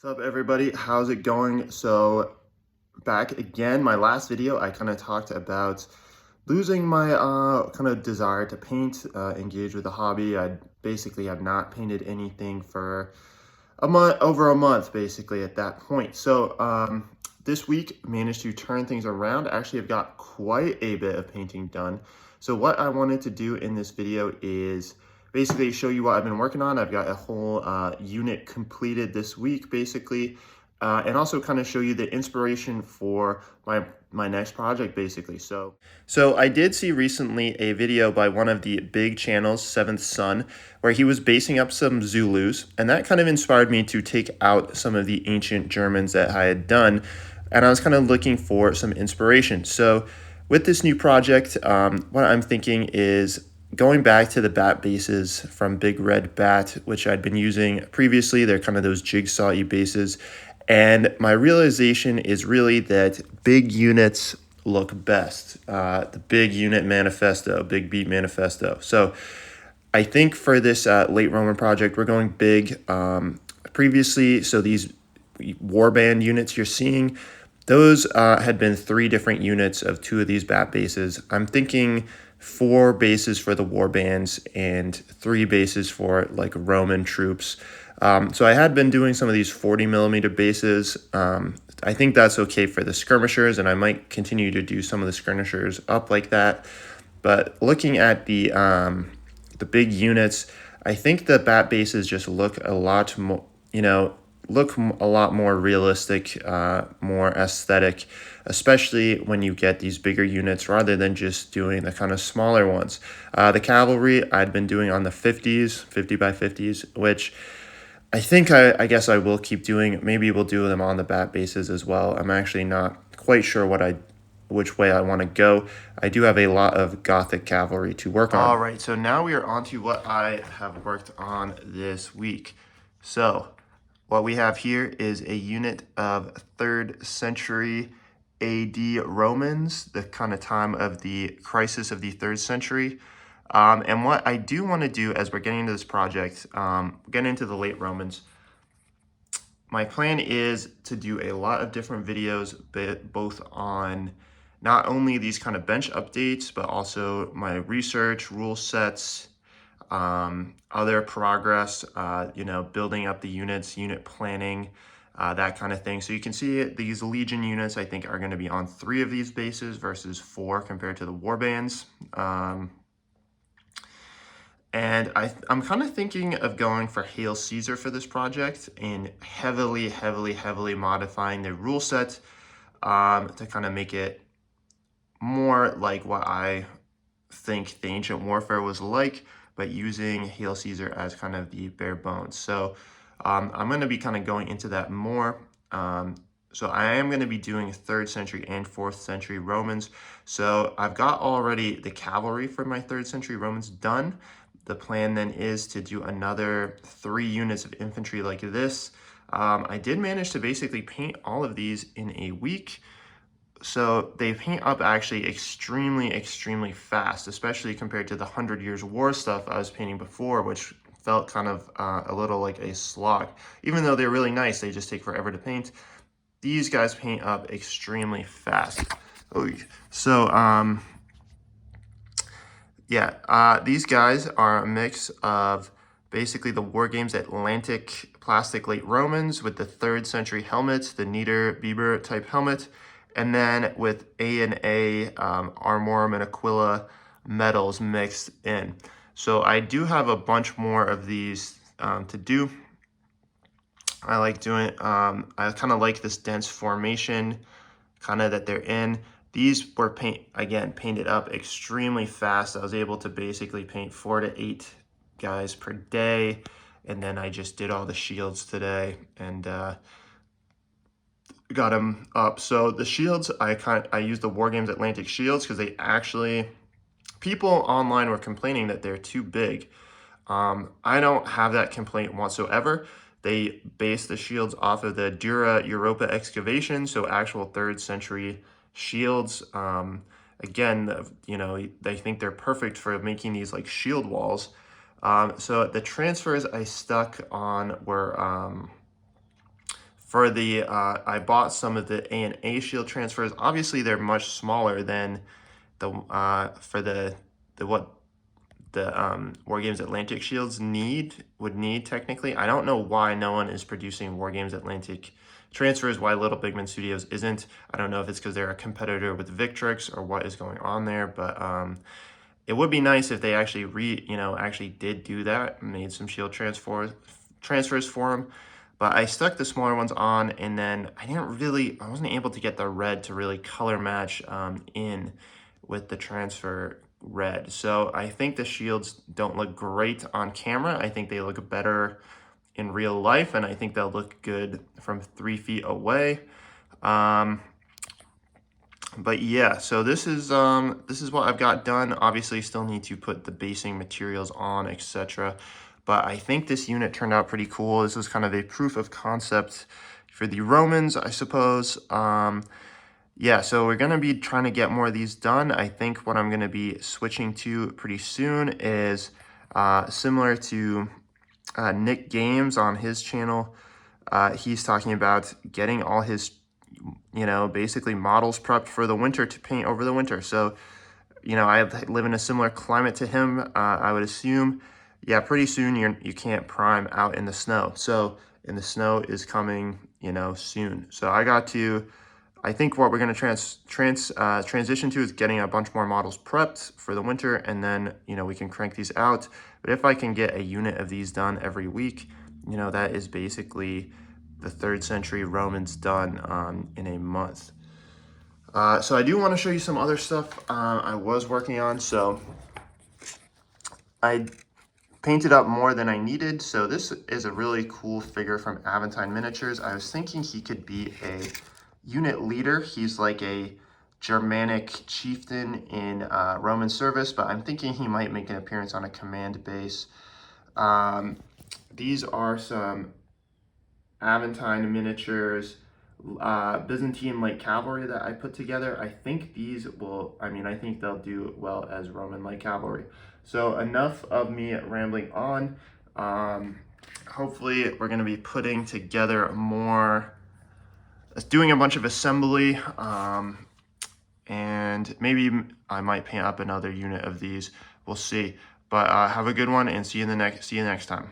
What's up, everybody? How's it going? So back again, my last video, I kind of talked about losing my kind of desire to paint, engage with the hobby. I basically have not painted anything for over a month, basically at that point. So this week managed to turn things around. Actually, I've got quite a bit of painting done. So what I wanted to do in this video is basically show you what I've been working on. I've got a whole unit completed this week, basically, and also kind of show you the inspiration for my next project, basically. So I did see recently a video by one of the big channels, Seventh Son, where he was basing up some Zulus, and that kind of inspired me to take out some of the ancient Germans that I had done, and I was kind of looking for some inspiration. So with this new project, what I'm thinking is going back to the bat bases from Big Red Bat, which I'd been using previously. They're kind of those jigsaw-y bases. And my realization is really that big units look best. The big unit manifesto, big beat manifesto. So I think for this late Roman project, we're going big. Previously, so these warband units you're seeing, those had been 3 different units of 2 of these bat bases. I'm thinking 4 bases for the warbands and 3 bases for like Roman troops. So I had been doing some of these 40mm bases. I think that's okay for the skirmishers, and I might continue to do some of the skirmishers up like that. But looking at the big units, I think the bat bases just look a lot more, a lot more realistic, more aesthetic, especially when you get these bigger units rather than just doing the kind of smaller ones. The cavalry I'd been doing on the 50s, 50 by 50s, which I think I guess I will keep doing. Maybe we'll do them on the bat bases as well. I'm actually not quite sure which way I want to go. I do have a lot of Gothic cavalry to work on. All right, so now we are on to what I have worked on this week. So what we have here is a unit of 3rd century AD Romans, the kind of time of the crisis of the 3rd century. And what I do want to do as we're getting into this project, getting into the late Romans, my plan is to do a lot of different videos, both on not only these kind of bench updates, but also my research, rule sets, other progress, building up the units, unit planning, that kind of thing. So you can see these Legion units, I think, are going to be on 3 of these bases versus 4 compared to the warbands. And I'm kind of thinking of going for Hail Caesar for this project and heavily modifying the rule set to kind of make it more like what I think the ancient warfare was like, but using Hail Caesar as kind of the bare bones. So I'm going to be kind of going into that more. So I am going to be doing 3rd century and 4th century Romans. So I've got already the cavalry for my 3rd century Romans done. The plan then is to do another 3 units of infantry like this. I did manage to basically paint all of these in a week. So they paint up actually extremely fast, especially compared to the 100 Years War stuff I was painting before, which felt kind of a little like a slog. Even though they're really nice, they just take forever to paint. These guys paint up extremely fast. So, these guys are a mix of basically the Wargames Atlantic plastic late Romans with the 3rd century helmet, the Nieder-Bieber type helmet, and then with A&A Armorum and Aquila metals mixed in. So I do have a bunch more of these to do. I like doing, I kind of like this dense formation kind of that they're in. These were painted up extremely fast. I was able to basically paint 4 to 8 guys per day. And then I just did all the shields today and got them up. So the shields, I used the Wargames Atlantic shields because they actually, people online were complaining that they're too big. I don't have that complaint whatsoever. They base the shields off of the Dura Europa excavation, so actual 3rd century shields. Again, they think they're perfect for making these like shield walls. So the transfers I stuck on were For the, I bought some of the A and A shield transfers. Obviously, they're much smaller than the, for the what the Wargames Atlantic shields would need technically. I don't know why no one is producing Wargames Atlantic transfers, why Little Big Man Studios isn't. I don't know if it's because they're a competitor with Victrix or what is going on there, but it would be nice if they actually actually did do that, made some shield transfers for them. But I stuck the smaller ones on, and then I wasn't able to get the red to really color match in with the transfer red. So I think the shields don't look great on camera. I think they look better in real life, and I think they'll look good from 3 feet away. But yeah, so this is what I've got done. Obviously, still need to put the basing materials on, etc. But I think this unit turned out pretty cool. This was kind of a proof of concept for the Romans, I suppose. Yeah, so we're going to be trying to get more of these done. I think what I'm going to be switching to pretty soon is similar to Nick Games on his channel. He's talking about getting all his, basically models prepped for the winter to paint over the winter. So, I live in a similar climate to him. I would assume, yeah, pretty soon you can't prime out in the snow. So, and the snow is coming, soon. So I think what we're going to transition to is getting a bunch more models prepped for the winter, and then, we can crank these out. But if I can get a unit of these done every week, that is basically the 3rd century Romans done in a month. So I do want to show you some other stuff I was working on. So I painted up more than I needed. So this is a really cool figure from Aventine Miniatures. I was thinking he could be a unit leader. He's like a Germanic chieftain in Roman service, but I'm thinking he might make an appearance on a command base. These are some Aventine Miniatures Byzantine light cavalry that I put together. I think I think they'll do well as Roman light cavalry. So enough of me rambling on. Hopefully we're going to be putting together doing a bunch of assembly, and maybe I might paint up another unit of these. We'll see. But have a good one, and see you next time.